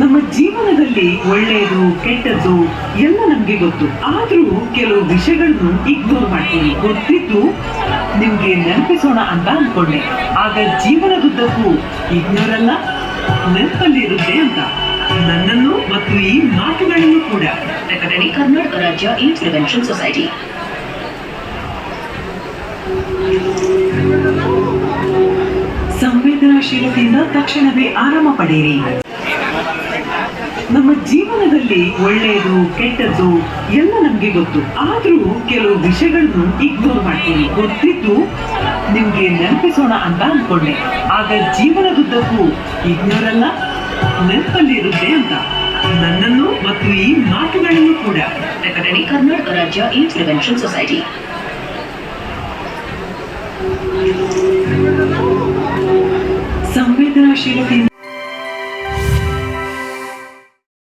ನಮ್ಮ ಜೀವನದಲ್ಲಿ ಒಳ್ಳೆಯದು ಕೆಟ್ಟದ್ದು ಎಲ್ಲ ನಮ್ಗೆ ಗೊತ್ತು. ಆದ್ರೂ ಕೆಲವು ವಿಷಯಗಳನ್ನು ಇಗ್ನೋರ್ ಮಾಡ್ತೀವಿ. ಗೊತ್ತಿದ್ದು ನಿಮ್ಗೆ ನೆನಪಿಸೋಣ ಅಂತ ಅನ್ಕೊಂಡೆ. ಆಗ ಜೀವನದುದ್ದಕ್ಕೂ ಇಗ್ನೋರ್ ಅಲ್ಲ, ನೆನಪಲ್ಲಿರುತ್ತೆ ಅಂತ. ನನ್ನನ್ನು ಮತ್ತು ಈ ಮಾತುಗಳನ್ನು ಕೂಡ ಪ್ರಕಟಣೆ ಕರ್ನಾಟಕ ರಾಜ್ಯ ಏಡ್ಸ್ ಪ್ರಿವೆನ್ಷನ್ ಸೊಸೈಟಿ. ಸಂವೇದನಾಶೀಲತೆಯಿಂದ ತಕ್ಷಣವೇ ಆರಾಮ ಪಡೆಯಿರಿ. ನಮ್ಮ ಜೀವನದಲ್ಲಿ ಒಳ್ಳೆಯದು ಕೆಟ್ಟದ್ದು ಎಲ್ಲ ನಮ್ಗೆ ಗೊತ್ತು. ಆದ್ರೂ ಕೆಲವು ವಿಷಯಗಳನ್ನು ಇಗ್ನೋರ್ ಮಾಡ್ತೀವಿ. ಗೊತ್ತಿದ್ದು ನಿಮ್ಗೆ ನೆನಪಿಸೋಣ ಅಂತ ಅನ್ಕೊಂಡೆ. ಆಗ ಜೀವನದುದ್ದಕ್ಕೂ ಇಗ್ನೋರ್ ಅಲ್ಲ, ನೆನಪಲ್ಲಿರುತ್ತೆ ಅಂತ. ನನ್ನನ್ನು ಮತ್ತು ಈ ಮಾತುಗಳನ್ನು ಕೂಡ ಪ್ರಕಟಣೆ ಕರ್ನಾಟಕ ರಾಜ್ಯ ಏಡ್ಸ್ ಪ್ರಿವೆನ್ಷನ್ ಸೊಸೈಟಿ. ಸಂವೇದನಾಶೀಲತೆಯಿಂದ